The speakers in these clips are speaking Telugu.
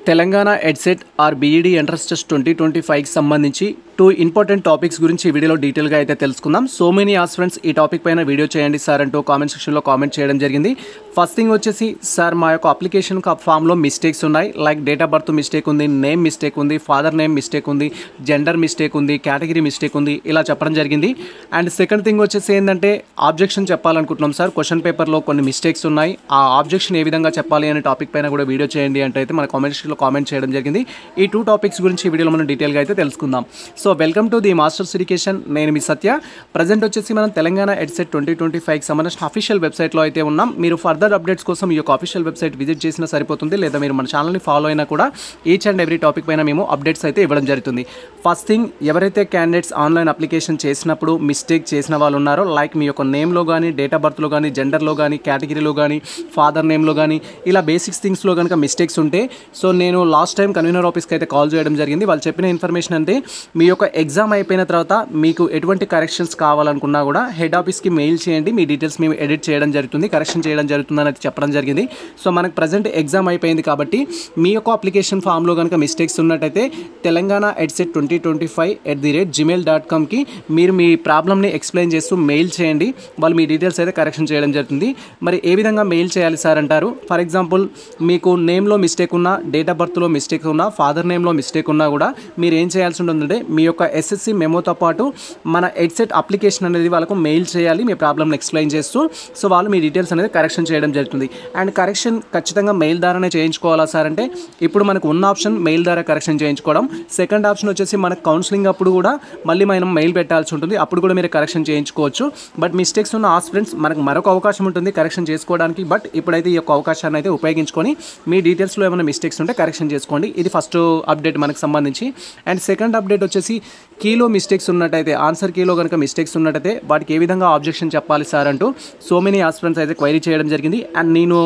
Telangana EdCET or BEd entrance test 2025కి సంబంధించి 2 ఇంపార్టెంట్ టాపిక్స్ గురించి ఈ వీడియోలో డీటెయిల్గా అయితే తెలుసుకుందాం. సో మెనీ ఆస్పిరెంట్స్ ఈ టాపిక్ పైన వీడియో చేయండి సార్ అంటూ కామెంట్ సెక్షన్లో కామెంట్ చేయడం జరిగింది. ఫస్ట్ థింగ్ వచ్చేసి సార్ మా యొక్క అప్లికేషన్ ఫామ్లో మిస్టేక్స్ ఉన్నాయి. Like date of birth mistake ఉంది, నేమ్ మిస్టేక్ ఉంది, ఫాదర్ నేమ్ మిస్టేక్ ఉంది, జెండర్ మిస్టేక్ ఉంది, కేటగిరీ మిస్టేక్ ఉంది, ఇలా చెప్పడం జరిగింది. అండ్ సెకండ్ థింగ్ వచ్చేసి ఏంటంటే ఆబ్జెక్షన్ చెప్పాలనుకుంటున్నాం సార్. క్వశ్చన్ పేపర్లో కొన్ని మిస్టేక్స్ ఉన్నాయి, ఆ ఆబ్జెక్షన్ ఏ విధంగా చెప్పాలి అనే టాపిక్ పైన కూడా వీడియో చేయండి అంటే అయితే మన కామెంట్ సెక్షన్లో కామెంట్ చేయడం జరిగింది. ఈ 2 టాపిక్స్ గురించి ఈ వీడియోలో మనం డీటెయిల్గా అయితే తెలుసుకుందాం. So welcome to the masters education. నేను మీ సత్య. ప్రజెంట్ వచ్చేసి మనం తెలంగాణ ఎడ్సెట్ 2025కి సంబంధించిన అఫీషియల్ వెబ్సైట్లో అయితే ఉన్నాం. మీరు ఫర్దర్ అప్డేట్స్ కోసం ఈ యొక్క అఫీషియల్ వెబ్సైట్ విజిట్ చేసినా సరిపోతుంది, లేదా మీరు మన ఛానల్ని ఫాలో అయినా కూడా ఈచ్ అండ్ ఎవ్రీ టాపిక్ పైన మేము అప్డేట్స్ అయితే ఇవ్వడం జరుగుతుంది. ఫస్ట్ థింగ్, ఎవరైతే క్యాండిడేట్స్ ఆన్లైన్ అప్లికేషన్ చేసినప్పుడు మిస్టేక్ చేసిన వాళ్ళు ఉన్నారో, లైక్ మీ యొక్క నేమ్లో కానీ, డేట్ ఆఫ్ బర్త్లో కానీ, జెండర్లో కానీ, కేటగిరీలో కానీ, ఫాదర్ నేమ్లో కానీ, ఇలా బేసిక్స్ థింగ్స్లో కనుక మిస్టేక్స్ ఉంటే, సో నేను లాస్ట్ టైం కన్వీనర్ ఆఫీస్కి అయితే కాల్ చేయడం జరిగింది. వాళ్ళు చెప్పిన ఇన్ఫర్మేషన్ అంటే మీ యొక్క ఎగ్జామ్ అయిపోయిన తర్వాత మీకు ఎటువంటి కరెక్షన్స్ కావాలనుకున్నా కూడా హెడ్ ఆఫీస్కి మెయిల్ చేయండి, మీ డీటెయిల్స్ మేము ఎడిట్ చేయడం జరుగుతుంది, కరెక్షన్ చేయడం జరుగుతుందని అయితే చెప్పడం జరిగింది. సో మనకు ప్రజెంట్ ఎగ్జామ్ అయిపోయింది కాబట్టి మీ యొక్క అప్లికేషన్ ఫామ్లో కనుక మిస్టేక్స్ ఉన్నట్టయితే తెలంగాణ ఎడ్సెట్ 2025@gmail.comకి మీరు మీ ప్రాబ్లమ్ని ఎక్స్ప్లెయిన్ చేస్తూ మెయిల్ చేయండి. వాళ్ళు మీ డీటెయిల్స్ అయితే కరెక్షన్ చేయడం జరుగుతుంది. మరి ఏ విధంగా మెయిల్ చేయాలి సార్ అంటారు. ఫర్ ఎగ్జాంపుల్ మీకు నేమ్లో మిస్టేక్ ఉన్నా, డేట్ ఆఫ్ బర్త్లో మిస్టేక్ ఉన్నా, ఫాదర్ నేమ్లో మిస్టేక్ ఉన్నా కూడా మీరు ఏం చేయాల్సి ఉంటుందంటే మీ యొక్క ఎస్ఎస్సి మెమోతో పాటు మన ఎడ్సెట్ అప్లికేషన్ అనేది వాళ్ళకు మెయిల్ చేయాలి, మీ ప్రాబ్లమ్ని ఎక్స్ప్లెయిన్ చేస్తూ. సో వాళ్ళు మీ డీటెయిల్స్ అనేది కరెక్షన్ చేయడం జరుగుతుంది. అండ్ కరెక్షన్ ఖచ్చితంగా మెయిల్ ద్వారానే చేయించుకోవాలా సార్ అంటే, ఇప్పుడు మనకు ఉన్న ఆప్షన్ మెయిల్ ద్వారా కరెక్షన్ చేయించుకోవడం. సెకండ్ ఆప్షన్ వచ్చేసి మనకు కౌన్సిలింగ్ అప్పుడు కూడా మళ్ళీ మనం మెయిల్ పెట్టాల్సి ఉంటుంది, అప్పుడు కూడా మీరు కరెక్షన్ చేయించుకోవచ్చు. బట్ మిస్టేక్స్ ఉన్న ఆస్పిరెంట్స్ మనకు మరొక అవకాశం ఉంటుంది కరెక్షన్ చేసుకోవడానికి. బట్ ఇప్పుడైతే ఈ యొక్క అవకాశాన్ని అయితే ఉపయోగించుకొని మీ డీటెయిల్స్లో ఏమైనా మిస్టేక్స్ ఉంటే కరెక్షన్ చేసుకోండి. ఇది ఫస్ట్ అప్డేట్ మనకు సంబంధించి. అండ్ సెకండ్ అప్డేట్ వచ్చేసి కీలో మిస్టేక్స్ ఉన్నట్టయితే, ఆన్సర్ కీలో కనుక మిస్టేక్స్ ఉన్నట్టయితే వాటికి ఏ విధంగా ఆబ్జెక్షన్ చెప్పాలి సార్ అంటూ సో మెనీ ఆస్పిరెంట్స్ అయితే క్వైరీ చేయడం జరిగింది. అండ్ నేను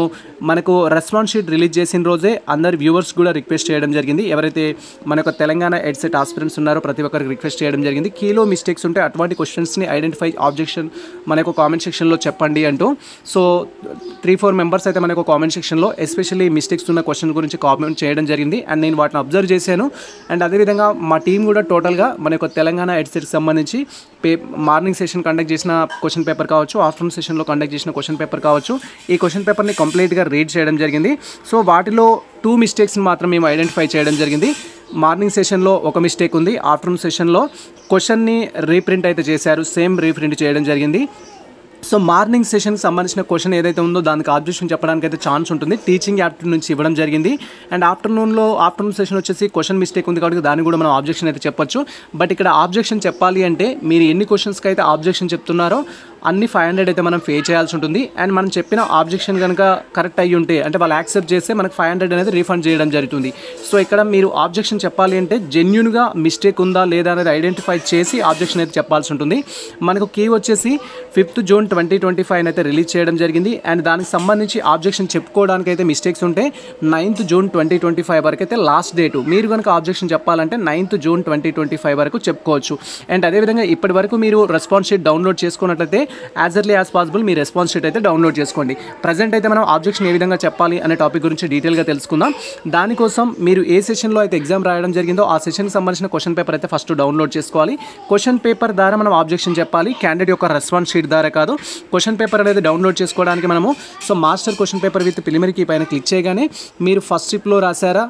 మనకు రెస్పాన్స్ షీట్ రిలీజ్ చేసిన రోజే అందరి వ్యూవర్స్ కూడా రిక్వెస్ట్ చేయడం జరిగింది. ఎవరైతే మన యొక్క తెలంగాణ ఎడ్సెట్ ఆస్పిరెంట్స్ ఉన్నారో ప్రతి ఒక్కరికి రిక్వెస్ట్ చేయడం జరిగింది. కీలో మిస్టేక్స్ ఉంటే అటువంటి క్వశ్చన్స్ని ఐడెంటిఫై ఆబ్జెక్షన్ మనకు కామెంట్ సెక్షన్లో చెప్పండి అంటూ. సో 3-4 మెంబర్స్ అయితే మనకు కామెంట్ సెక్షన్లో ఎస్పెషల్లీ మిస్టేక్స్ ఉన్న క్వశ్చన్ గురించి కామెంట్ చేయడం జరిగింది. అండ్ నేను వాటిని అబ్జర్వ్ చేశాను. అండ్ అదేవిధంగా మా టీం కూడా టోటల్గా మన యొక్క తెలంగాణ ఎడ్సెట్కి సంబంధించి మార్నింగ్ సెషన్ కండక్ట్ చేసిన క్వశ్చన్ పేపర్ కావచ్చు, ఆఫ్టర్నూన్ సెషన్లో కండక్ట్ చేసిన క్వశ్చన్ పేపర్ కావచ్చు, ఈ క్వశ్చన్ పేపర్ని కంప్లీట్గా రీడ్ చేయడం జరిగింది. సో వాటిలో 2 మిస్టేక్స్ని మాత్రం మేము ఐడెంటిఫై చేయడం జరిగింది. మార్నింగ్ సెషన్లో ఒక మిస్టేక్ ఉంది, ఆఫ్టర్నూన్ సెషన్లో క్వశ్చన్ని రీప్రింట్ అయితే చేశారు, సేమ్ రీప్రింట్ చేయడం జరిగింది. సో మార్నింగ్ సెషన్కి సంబంధించిన క్వశ్చన్ ఏదైతే ఉందో దానికి ఆబ్జెక్షన్ చెప్పడానికి అయితే ఛాన్స్ ఉంటుంది, టీచింగ్ యాప్టిట్యూడ్ నుంచి ఇవ్వడం జరిగింది. అండ్ ఆఫ్టర్నూన్ సెషన్ వచ్చేసి క్వశ్చన్ మిస్టేక్ ఉంది కాబట్టి దాన్ని కూడా మనం ఆబ్జెక్షన్ అయితే చెప్పొచ్చు. బట్ ఇక్కడ ఆబ్జెక్షన్ చెప్పాలి అంటే మీరు ఎన్ని క్వశ్చన్స్కి అయితే ఆబ్జెక్షన్ చెప్తున్నారో అన్ని 500 అయితే మనం పే చేయాల్సి ఉంటుంది. అండ్ మనం చెప్పిన ఆబ్జెక్షన్ కనుక కరెక్ట్ అయ్యి ఉంటే, అంటే వాళ్ళు యాక్సెప్ట్ చేస్తే మనకు 500 అనేది రీఫండ్ చేయడం జరుగుతుంది. సో ఇక్కడ మీరు ఆబ్జెక్షన్ చెప్పాలి అంటే జెన్యూన్గా మిస్టేక్ ఉందా లేదా అనేది ఐడెంటిఫై చేసి ఆబ్జెక్షన్ అయితే చెప్పాల్సి ఉంటుంది. మనకు కీ వచ్చేసి 5th జూన్ 2025 అయితే రిలీజ్ చేయడం జరిగింది. అండ్ దానికి సంబంధించి ఆబ్జెక్షన్ చెప్పుకోవడానికి అయితే మిస్టేక్స్ ఉంటే 9th జూన్ 2025 వరకు అయితే లాస్ట్ డేటు. మీరు కనుక ఆబ్జెక్షన్ చెప్పాలంటే 9th జూన్ 2025 వరకు చెప్పుకోవచ్చు. అండ్ అదేవిధంగా ఇప్పటి వరకు మీరు రెస్పాన్స్ షీట్ డౌన్లోడ్ చేసుకున్నట్లయితే యాజ్ ఎర్లీ యాజ్ పాసిబుల్ మీ రెస్పాన్స్ షీట్ అయితే డౌన్లోడ్ చేసుకోండి. ప్రజెంట్ అయితే మనం ఆబ్జెక్షన్ ఏ విధంగా చెప్పాలి అనే టాపిక్ గురించి డీటెయిల్గా తెలుసుకుందాం. దానికోసం మీరు ఏ సెషన్లో అయితే ఎగ్జామ్ రాయడం జరిగిందో ఆ సెషన్కి సంబంధించిన క్వశ్చన్ పేపర్ అయితే ఫస్ట్ డౌన్లోడ్ చేసుకోవాలి. క్వశ్చన్ పేపర్ ద్వారా మనం ఆబ్జెక్షన్ చెప్పాలి, క్యాండిడేట్ యొక్క రెస్పాన్స్ షీట్ ద్వారా కాదు. క్వశ్చన్ పేపర్ అనేది డౌన్లోడ్ చేసుకోవడానికి మనము master question paper with preliminary key పైన క్లిక్ చేయగానే మీరు ఫస్ట్ షిప్లో రాశారా,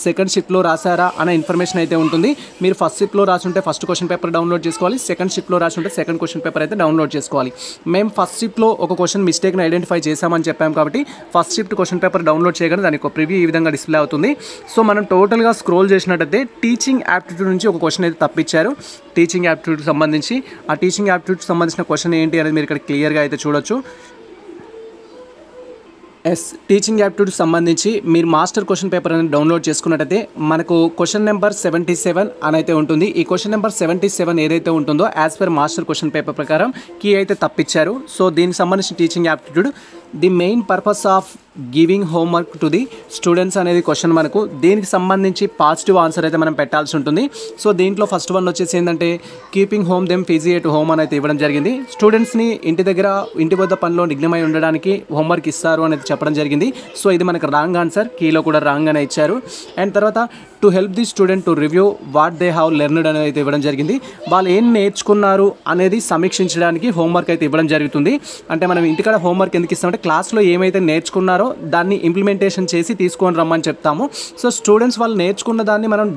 సెకండ్ షిప్లో రాశారా అనే ఇన్ఫర్మేషన్ అయితే ఉంటుంది. మీరు ఫస్ట్ షిప్లో రాసుంటే ఫస్ట్ క్వశ్చన్ పేపర్ డౌన్లోడ్ చేసుకోవాలి, సెకండ్ షిప్లో రాసుంటే సెకండ్ క్వశ్చన్ పేపర్ అయితే డౌన్లోడ్ చేసుకోవాలి. మేము ఫస్ట్ షిప్లో ఒక క్వశ్చన్ మిస్టేక్ని ఐడెంటిఫై చేసామని చెప్పాము కాబట్టి first shift question paper download చేయగానే దానికి ఒక ప్రివ్యూ ఈ విధంగా డిస్ప్లే అవుతుంది. సో మనం టోటల్గా స్క్రోల్ చేసినట్టయితే టీచింగ్ యాప్టిట్యూడ్ నుంచి ఒక క్వశ్చన్ అయితే తప్పించారు. టీచింగ్ యాప్టిట్యూడ్కి సంబంధించి ఆ టీచింగ్ యాప్టిట్యూడ్కి సంబంధించిన క్వశ్చన్ ఏంటి అనేది మీరు ఇక్కడ క్లియర్గా అయితే చూడొచ్చు. టీచింగ్ యాప్టిట్యూడ్కి సంబంధించి మీరు మాస్టర్ క్వశ్చన్ పేపర్ అనేది డౌన్లోడ్ చేసుకున్నట్టయితే మనకు క్వశ్చన్ నెంబర్ 77 అని అయితే ఉంటుంది. ఈ క్వశ్చన్ నెంబర్ 77 ఏదైతే ఉంటుందో as per master question paper ప్రకారం కీ అయితే తప్పించారు. సో దీనికి సంబంధించిన teaching aptitude the main purpose of giving homework to the students అనేది క్వశ్చన్ మనకు. దీనికి సంబంధించి పాజిటివ్ ఆన్సర్ అయితే మనం పెట్టాల్సి ఉంటుంది. సో దీంట్లో ఫస్ట్ వన్ వచ్చేసి ఏంటంటే keeping home them Fiji at home అని అయితే ఇవ్వడం జరిగింది. స్టూడెంట్స్ని ఇంటి వద్ద పనిలో నిఘ్నమై ఉండడానికి హోంవర్క్ ఇస్తారు అనేది చెప్పడం జరిగింది. సో ఇది మనకు రాంగ్ ఆన్సర్, కీలో కూడా రాంగ్ అనే ఇచ్చారు. అండ్ తర్వాత to help the student to review what they have learned అనేది అయితే ఇవ్వడం జరిగింది. వాళ్ళు ఏం నేర్చుకున్నారు అనేది సమీక్షించడానికి హోంవర్క్ అయితే ఇవ్వడం జరుగుతుంది. అంటే మనం ఇంటికాడ హోంవర్క్ ఎందుకు ఇస్తామంటే క్లాస్లో ఏమైతే నేర్చుకున్నారో దాన్ని ఇంప్లిమెంటేషన్ చేసి తీసుకొని రమ్మని చెప్తాము. సో స్టూడెంట్స్ వాళ్ళు నేర్చుకున్న దాన్ని మనం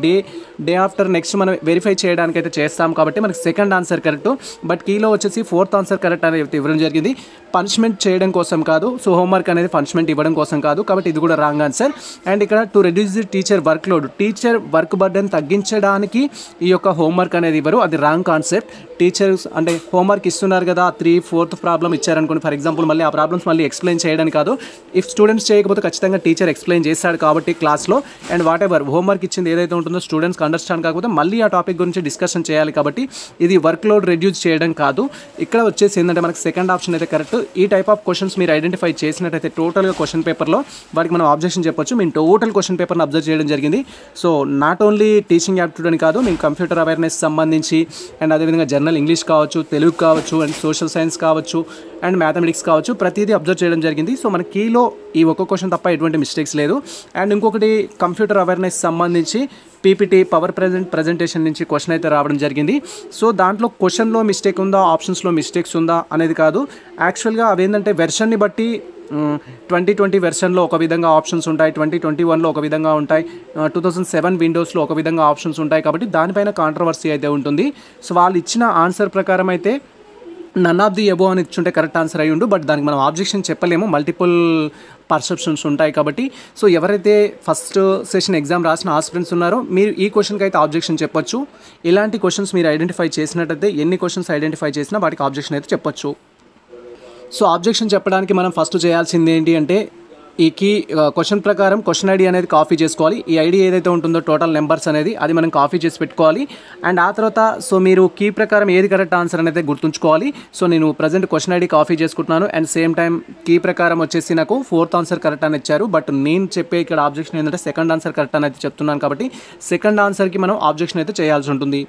డే ఆఫ్టర్ నెక్స్ట్ మనం వెరిఫై చేయడానికి అయితే చేస్తాం. కాబట్టి మనకి సెకండ్ ఆన్సర్ కరెక్ట్. బట్ కీలో వచ్చేసి ఫోర్త్ ఆన్సర్ కరెక్ట్ అనేది ఇవ్వడం జరిగింది. పనిష్మెంట్ చేయడం కోసం కాదు. సో హోంవర్క్ అనేది పనిష్మెంట్ ఇవ్వడం కోసం కాదు. కాబట్టి ఇది కూడా రాంగ్ ఆన్సర్. అండ్ ఇక్కడ to reduce the teacher work load, teacher work burden తగ్గించడానికి ఈ యొక్క హోంవర్క్ అనేది ఇవ్వరు. అది రాంగ్ కాన్సెప్ట్. టీచర్స్ అంటే హోంవర్క్ ఇస్తున్నారు కదా, 3/4 ప్రాబ్లం ఇచ్చారనుకోండి ఫర్ ఎగ్జాంపుల్, మళ్ళీ ఆ ప్రాబ్లమ్స్ మళ్ళీ ఎక్స్ప్లెయిన్ చేయడానికి కాదు. ఇఫ్ స్టూడెంట్స్ చేయకపోతే ఖచ్చితంగా టీచర్ ఎక్స్ప్లెయిన్ చేస్తాడు కాబట్టి క్లాస్లో. అండ్ వాట్ ఎవర్ హోంవర్క్ ఇచ్చింది ఏదైతే ఉంటుందో స్టూడెంట్స్కి అండర్స్టాండ్ కాకపోతే మళ్ళీ ఆ టాపిక్ గురించి డిస్కషన్ చేయాలి. కాబట్టి ఇది వర్క్ లోడ్ రెడ్యూస్ చేయడం కాదు. ఇక్కడ వచ్చేసి ఏంటంటే మనకి సెకండ్ ఆప్షన్ అయితే కరెక్ట్. ఈ టైప్ ఆఫ్ క్వశ్చన్స్ మీరు ఐడెంటిఫై చేసినట్టయితే టోటల్గా క్వశ్చన్ పేపర్లో వాటికి మనం ఆబ్జెక్షన్ చెప్పొచ్చు. మేము టోటల్ క్వశ్చన్ పేపర్ని అబ్జర్వ్ చేయడం జరిగింది. So not only teaching aptitude అని కాదు, మేము కంప్యూటర్ అవేర్నెస్ సంబంధించి అండ్ అదేవిధంగా జనరల్ ఇంగ్లీష్ కావచ్చు, తెలుగు కావచ్చు, అండ్ సోషల్ సైన్స్ కావచ్చు, అండ్ మ్యాథమెటిక్స్ కావచ్చు, ప్రతిదీ అబ్జర్వ్ చేయడం జరిగింది. సో మన కీలో ఈ ఒక్క క్వశ్చన్ తప్ప ఎటువంటి మిస్టేక్స్ లేదు. అండ్ ఇంకొకటి కంప్యూటర్ అవేర్నెస్ సంబంధించి పీపీటీ పవర్ ప్రజెంటేషన్ నుంచి క్వశ్చన్ అయితే రావడం జరిగింది. సో దాంట్లో క్వశ్చన్లో మిస్టేక్ ఉందా, ఆప్షన్స్లో మిస్టేక్స్ ఉందా అనేది కాదు. యాక్చువల్గా అవేంటంటే వెర్షన్ని బట్టి 2020 వెర్షన్లో ఒక విధంగా ఆప్షన్స్ ఉంటాయి, 2021లో ఒక విధంగా ఉంటాయి, 2007 విండోస్లో ఒక విధంగా ఆప్షన్స్ ఉంటాయి. కాబట్టి దానిపైన కాంట్రవర్సీ అయితే ఉంటుంది. సో వాళ్ళు ఇచ్చిన ఆన్సర్ ప్రకారం అయితే నన్ ఆఫ్ ది ఎబో అని ఇచ్చుంటే కరెక్ట్ ఆన్సర్ అయ్యి ఉండు. బట్ దానికి మనం ఆబ్జెక్షన్ చెప్పలేము, మల్టిపుల్ పర్సెప్షన్స్ ఉంటాయి కాబట్టి. సో ఎవరైతే ఫస్ట్ సెషన్ ఎగ్జామ్ రాసిన ఆస్పిరెంట్స్ ఉన్నారో మీరు ఈ క్వశ్చన్కి అయితే ఆబ్జెక్షన్ చెప్పొచ్చు. ఇలాంటి క్వశ్చన్స్ మీరు ఐడెంటిఫై చేసినట్టయితే ఎన్ని క్వశ్చన్స్ ఐడెంటిఫై చేసినా వాటికి ఆబ్జెక్షన్ అయితే చెప్పొచ్చు. సో ఆబ్జెక్షన్ చెప్పడానికి మనం ఫస్ట్ చేయాల్సింది ఏంటి అంటే ఈ కీ క్వశ్చన్ ప్రకారం క్వశ్చన్ ఐడి అనేది కాపీ చేసుకోవాలి. ఈ ఐడి ఏదైతే ఉంటుందో టోటల్ నెంబర్స్ అనేది అది మనం కాపీ చేసి పెట్టుకోవాలి. అండ్ ఆ తర్వాత సో మీరు కీ ప్రకారం ఏది కరెక్ట్ ఆన్సర్ అనేది గుర్తుంచుకోవాలి. సో నేను ప్రజెంట్ క్వశ్చన్ ఐడి కాపీ చేసుకుంటున్నాను. అండ్ సేమ్ టైం కీ ప్రకారం వచ్చేసి నాకు ఫోర్త్ ఆన్సర్ కరెక్ట్ అని ఇచ్చారు. బట్ నేను చెప్పే ఇక్కడ ఆబ్జెక్షన్ ఏంటంటే సెకండ్ ఆన్సర్ కరెక్ట్ అని అయితే చెప్తున్నాను. కాబట్టి సెకండ్ ఆన్సర్కి మనం ఆబ్జెక్షన్ అయితే చేయాల్సి ఉంటుంది.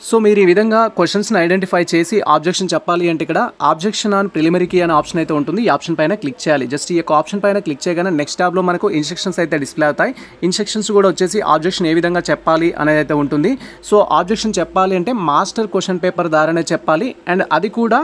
సో మీరు ఈ విధంగా క్వశ్చన్స్ని ఐడెంటిఫై చేసి ఆబ్జెక్షన్ చెప్పాలి అంటే ఇక్కడ ఆబ్జెక్షన్ ఆన్ ప్రిలిమినరీ కీ అనే ఆప్షన్ అయితే ఉంటుంది. ఈ ఆప్షన్ పైన క్లిక్ చేయాలి. జస్ట్ ఈ యొక్క ఆప్షన్ పైన క్లిక్ చేయగానే నెక్స్ట్ ట్యాబ్లో మనకు ఇన్స్ట్రక్షన్స్ అయితే డిస్ప్లే అవుతాయి. ఇన్స్ట్రక్షన్స్ కూడా వచ్చేసి ఆబ్జెక్షన్ ఏ విధంగా చెప్పాలి అనేది అయితే ఉంటుంది. సో ఆబ్జెక్షన్ చెప్పాలి అంటే మాస్టర్ క్వశ్చన్ పేపర్ ద్వారానే చెప్పాలి. అండ్ అది కూడా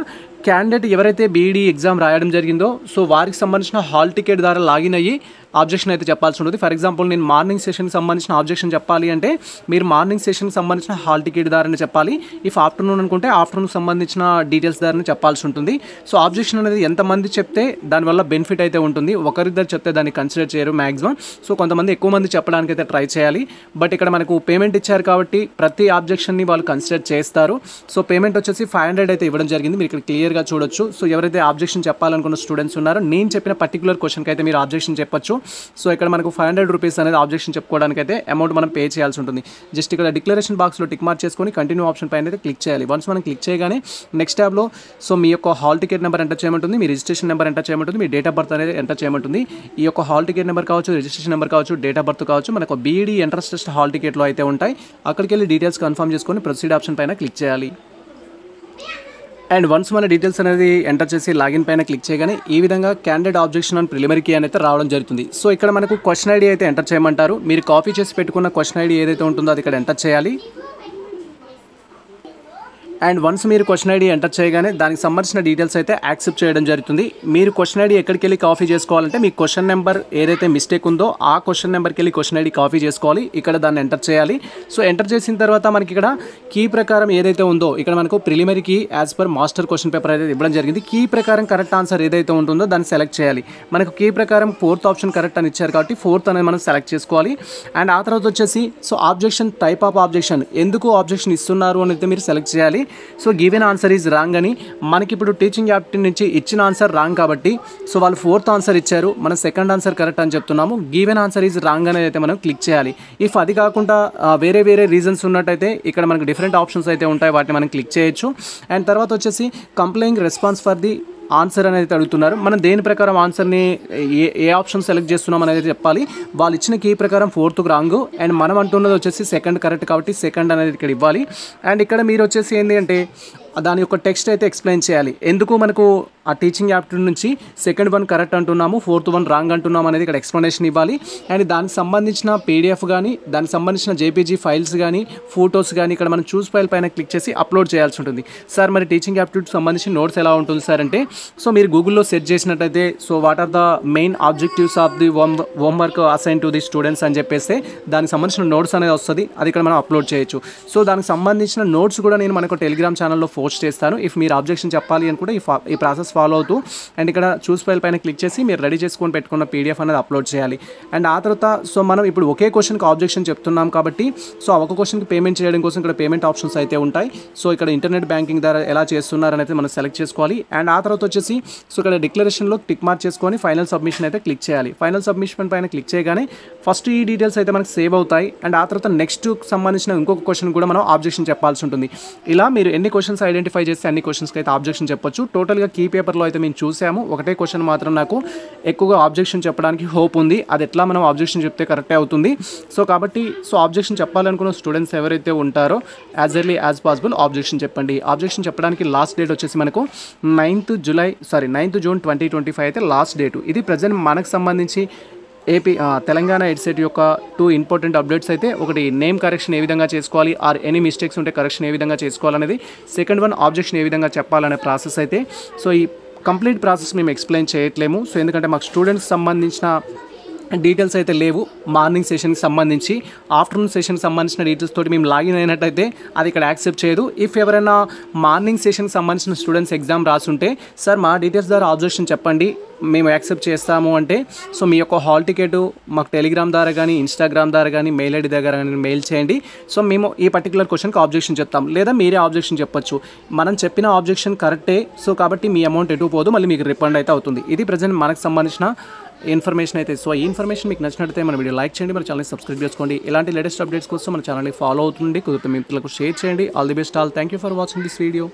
క్యాండిడేట్ ఎవరైతే బీఈడీ ఎగ్జామ్ రాయడం జరిగిందో సో వారికి సంబంధించిన హాల్ టికెట్ ద్వారా లాగిన్ అయ్యి ఆబ్జెక్షన్ అయితే చెప్పాల్సి ఉంటుంది. ఫర్ ఎగ్జాంపుల్ నేను మార్నింగ్ సెషన్కి సంబంధించిన ఆబ్జెక్షన్ చెప్పాలి అంటే మీరు మార్నింగ్ సెషన్కి సంబంధించిన హాల్ టికెట్ ద్వారానే చెప్పాలి. ఇఫ్ ఆఫ్టర్నూన్ అనుకుంటే ఆఫ్టర్నూన్కి సంబంధించిన డీటెయిల్స్ ద్వారానే చెప్పాల్సి ఉంటుంది. సో ఆబ్జెక్షన్ అనేది ఎంతమంది చెప్తే దానివల్ల బెనిఫిట్ అయితే ఉంటుంది. ఒకరిద్దరు చెప్తే దాన్ని కన్సిడర్ చేయరు మ్యాక్సిమం. సో కొంతమంది ఎక్కువ మంది చెప్పడానికి అయితే ట్రై చేయాలి. బట్ ఇక్కడ మనకు పేమెంట్ ఇచ్చారు కాబట్టి ప్రతి ఆబ్జెక్షన్ని వాళ్ళు కన్సిడర్ చేస్తారు. సో పేమెంట్ వచ్చేసి 500 అయితే ఇవ్వడం జరిగింది. మీరు ఇక్కడ క్లియర్గా చూడొచ్చు. సో ఎవరైతే ఆబ్జెక్షన్ చెప్పాలనుకున్న స్టూడెంట్స్ ఉన్నారో నేను చెప్పిన పర్టికులర్ క్వశ్చన్కి అయితే మీరు ఆబ్జెక్షన్ చెప్పొచ్చు. సో ఇక్కడ మనకు 500 రూపీస్ అనేది ఆబ్జెక్షన్ చెప్పుకోవడానికి అయితే అమౌంట్ మనం పే చేయాల్సి ఉంటుంది. జస్ట్ ఇక్కడ డిక్లరేషన్ బాక్స్లో టిక్ మార్క్ చేసుకొని కంటిన్యూ ఆప్షన్ పైన అయితే క్లిక్ చేయాలి. వన్స్ మనం క్లిక్ చేయగానే నెక్స్ట్ ట్యాబ్లో సో మీ యొక్క హాల్ టికెట్ నెంబర్ ఎంటర్ చేయమంటుంది, మీ రిజిస్ట్రేషన్ నెంబర్ ఎంటర్ చేయమంటుంది, మీ డేట్ ఆఫ్ బర్త్ అనేది ఎంటర్ చేయమంటుంది. ఈ యొక్క హాల్ టికెట్ నెంబర్ కావచ్చు, రిజిస్ట్రేషన్ నెంబర్ కావచ్చు, డేట్ ఆఫ్ బర్త్ కావచ్చు, మనకు బీఈడీ ఎంట్రన్స్ టెస్ట్ హాల్ టికెట్లో అయితే ఉంటాయి. అక్కడికి వెళ్ళి డీటెయిల్స్ కన్ఫర్మ్ చేసుకొని ప్రొసీడ్ ఆప్షన్ పైన క్లిక్ చేయాలి. అండ్ వన్స్ మన డీటెయిల్స్ అనేది ఎంటర్ చేసి లాగిన్ పైన క్లిక్ చేయగానే ఈ విధంగా candidate objection on preliminary key అనేది రావడం జరుగుతుంది. సో ఇక్కడ మనకు క్వశ్చన్ ఐడి అయితే ఎంటర్ చేయమంటారు. మీరు కాపీ చేసి పెట్టుకున్న క్వశ్చన్ ఐడి ఏదైతే ఉంటుందో అది ఇక్కడ ఎంటర్ చేయాలి. అండ్ వన్స్ మీరు క్వశ్చన్ ఐడి ఎంటర్ చేయగానే దానికి సంబంధించిన డీటెయిల్స్ అయితే యాక్సెప్ట్ చేయడం జరుగుతుంది. మీరు క్వశ్చన్ ఐడి ఎక్కడికి వెళ్ళి కాపీ చేసుకోవాలంటే మీ క్వశ్చన్ నెంబర్ ఏదైతే మిస్టేక్ ఉందో ఆ క్వశ్చన్ నెంబర్కి వెళ్ళి క్వశ్చన్ ఐడి కాపీ చేసుకోవాలి. ఇక్కడ దాన్ని ఎంటర్ చేయాలి. సో ఎంటర్ చేసిన తర్వాత మనకి ఇక్కడ కీ ప్రకారం ఏదైతే ఉందో ఇక్కడ మనకు preliminary key as per master question paper అయితే ఇవ్వడం జరిగింది. కీ ప్రకారం కరెక్ట్ ఆన్సర్ ఏదైతే ఉంటుందో దాన్ని సెలెక్ట్ చేయాలి. మనకు కీ ప్రకారం ఫోర్త్ ఆప్షన్ కరెక్ట్ అని ఇచ్చారు కాబట్టి ఫోర్త్ అనేది మనం సెలెక్ట్ చేసుకోవాలి. అండ్ ఆ తర్వాత వచ్చేసి so objection type of objection ఎందుకు ఆబ్జెక్షన్ ఇస్తున్నారు అని అయితే మీరు సెలెక్ట్ చేయాలి. So given answer is wrong అని మనకి ఇప్పుడు టీచింగ్ యాప్టిట్యూడ్ నుంచి ఇచ్చిన ఆన్సర్ రాంగ్ కాబట్టి సో వాళ్ళు ఫోర్త్ ఆన్సర్ ఇచ్చారు, మనం సెకండ్ ఆన్సర్ కరెక్ట్ అని చెప్తున్నాము. గివెన్ ఆన్సర్ ఈజ్ రాంగ్ అనేది అయితే మనం క్లిక్ చేయాలి. ఇఫ్ అది కాకుండా వేరే రీజన్స్ ఉన్నట్టయితే ఇక్కడ మనకు డిఫరెంట్ ఆప్షన్స్ అయితే ఉంటాయి, వాటిని మనం క్లిక్ చేయొచ్చు. అండ్ తర్వాత వచ్చేసి complaint response for the answer అనేది అడుగుతున్నారు. మనం దేని ప్రకారం ఆన్సర్ని ఏ ఆప్షన్ సెలెక్ట్ చేస్తున్నాం అనేది చెప్పాలి. వాళ్ళు ఇచ్చిన కీ ప్రకారం 4th రాంగ్ అండ్ మనం అంటున్నది వచ్చేసి సెకండ్ కరెక్ట్ కాబట్టి సెకండ్ అనేది ఇక్కడ ఇవ్వాలి. అండ్ ఇక్కడ మీరు వచ్చేసి ఏంటి అంటే దాని యొక్క టెక్స్ట్ అయితే ఎక్స్ప్లెయిన్ చేయాలి. ఎందుకు మనకు ఆ టీచింగ్ యాప్టిట్యూడ్ నుంచి సెకండ్ 1 కరెక్ట్ అంటున్నాము, 4th 1 రాంగ్ అంటున్నాము అనేది ఇక్కడ ఎక్స్ప్లెనేషన్ ఇవ్వాలి. అండ్ దానికి సంబంధించిన పీడిఎఫ్ కానీ దానికి సంబంధించిన జేపీజీ ఫైల్స్ కానీ ఫోటోస్ కానీ ఇక్కడ మనం చూస్ ఫైల్ పైన క్లిక్ చేసి అప్లోడ్ చేయాల్సి ఉంటుంది. సార్ మరి టీచింగ్ యాప్టిట్యూడ్ సంబంధించి నోట్స్ ఎలా ఉంటుంది సార్ అంటే, సో మీరు గూగుల్లో సెర్చ్ చేసినట్టయితే so what are the main objectives of the homework assign to the students అని చెప్పేస్తే దానికి సంబంధించిన నోట్స్ అనేది వస్తుంది. అది ఇక్కడ మనం అప్లోడ్ చేయొచ్చు. సో దానికి సంబంధించిన నోట్స్ కూడా నేను మనకు టెలిగ్రామ్ ఛానల్లో పోస్ట్ చేస్తాను. ఇఫ్ మీరు ఆబ్జెక్షన్ చెప్పాలి అని కూడా ఈ ప్రాసెస్ ఫాలో అవుతూ అండ్ ఇక్కడ చూస్ ఫైల్ పైన క్లిక్ చేసి మీరు రెడీ చేసుకొని పెట్టుకున్న పీడిఎఫ్ అనేది అప్లోడ్ చేయాలి. అండ్ ఆ తర్వాత సో మనం ఇప్పుడు ఒకే క్వశ్చన్కి ఆబ్జెక్షన్ చెప్తున్నాం కాబట్టి సో ఒక క్వశ్చన్కి పేమెంట్ చేయడం కోసం ఇక్కడ పేమెంట్ ఆప్షన్స్ అయితే ఉంటాయి. సో ఇక్కడ ఇంటర్నెట్ బ్యాంకింగ్ ద్వారా ఎలా చేస్తున్నారని అయితే మనం సెలెక్ట్ చేసుకోవాలి. అండ్ ఆ తర్వాత వచ్చేసి సో ఇక్కడ డిక్లరేషన్లో టిక్ మార్క్ చేసుకొని ఫైనల్ సబ్మిషన్ అయితే క్లిక్ చేయాలి. ఫైనల్ సబ్మిషన్ పైన క్లిక్ చేయగానే ఫస్ట్ ఈ డీటెయిల్స్ అయితే మనకు సేవ్ అవుతాయి. అండ్ ఆ తర్వాత నెక్స్ట్ సంబంధించిన ఇంకొక క్వశ్చన్ కూడా మనం ఆబ్జెక్షన్ చెప్పాల్సి ఉంటుంది. ఇలా మీరు ఎన్ని క్వశ్చన్స్ ఐడెంటిఫై చేస్తే అన్ని క్వశ్చన్స్కి అయితే ఆబ్జెక్షన్ చెప్పొచ్చు. టోటల్గా కీ పేపర్లో అయితే మేము చూసాము. ఒకటే క్వశ్చన్ మాత్రం నాకు ఎక్కువగా ఆబ్జెక్షన్ చెప్పడానికి హోప్ ఉంది. అది ఎట్లా మనం ఆబ్జెక్షన్ చెప్తే కరెక్టే అవుతుంది. సో కాబట్టి సో ఆబ్జెక్షన్ చెప్పాలనుకున్న స్టూడెంట్స్ ఎవరైతే ఉంటారో as early as possible objection చెప్పండి. ఆబ్జెక్షన్ చెప్పడానికి లాస్ట్ డేట్ వచ్చేసి మనకు 9th June 2025 అయితే లాస్ట్ డేటు. ఇది ప్రజెంట్ మనకు సంబంధించి తెలంగాణ ఎడ్సెట్ యొక్క 2 ఇంపార్టెంట్ అప్డేట్స్ అయితే, ఒకటి నేమ్ కరెక్షన్ ఏ విధంగా చేసుకోవాలి ఆర్ ఎనీ మిస్టేక్స్ ఉంటే కరెక్షన్ ఏ విధంగా చేసుకోవాలనేది, సెకండ్ 1 ఆబ్జెక్షన్ ఏ విధంగా చెప్పాలనే ప్రాసెస్ అయితే. సో ఈ కంప్లీట్ ప్రాసెస్ మేము ఎక్స్ప్లెయిన్ చేయట్లేము. సో ఎందుకంటే మాకు స్టూడెంట్స్ సంబంధించిన డీటెయిల్స్ అయితే లేవు. మార్నింగ్ సెషన్కి సంబంధించి ఆఫ్టర్నూన్ సెషన్కి సంబంధించిన డీటెయిల్స్ తోటి మేము లాగిన్ అయినట్టయితే అది ఇక్కడ యాక్సెప్ట్ చేయదు. ఇఫ్ ఎవరైనా మార్నింగ్ సెషన్కి సంబంధించిన స్టూడెంట్స్ ఎగ్జామ్ రాసుంటే సార్ మా డీటెయిల్స్ ద్వారా ఆబ్జెక్షన్ చెప్పండి మేము యాక్సెప్ట్ చేస్తాము అంటే సో మీ యొక్క హాల్ టికెట్ మాకు టెలిగ్రామ్ ద్వారా కానీ ఇన్స్టాగ్రామ్ ద్వారా కానీ మెయిల్ ఐడి దగ్గర కానీ మెయిల్ చేయండి. సో మేము ఈ పర్టికులర్ క్వశ్చన్కి ఆబ్జెక్షన్ చెప్తాం, లేదా మీరే ఆబ్జెక్షన్ చెప్పొచ్చు. మనం చెప్పిన ఆబ్జెక్షన్ కరెక్టే. సో కాబట్టి మీ అమౌంట్ ఎటు పోదు, మళ్ళీ మీకు రిఫండ్ అయితే అవుతుంది. ఇది ప్రజెంట్ మనకు సంబంధించిన ఇన్ఫర్మేషన్ అయితే. సో ఈ ఇన్ఫర్మేషన్ మీకు నచ్చినట్లయితే మన వీడియో లైక్ చేయండి, మన ఛానల్ని సబ్స్క్రైబ్ చేసుకోండి. ఇలాంటి లేటెస్ట్ అప్డేట్స్ కోసం మన ఛానల్ని ఫాలో అవుతుంది, కుదిరితే మీ మిత్రులకు షేర్ చేయండి. All the best all. Thank you for watching this video.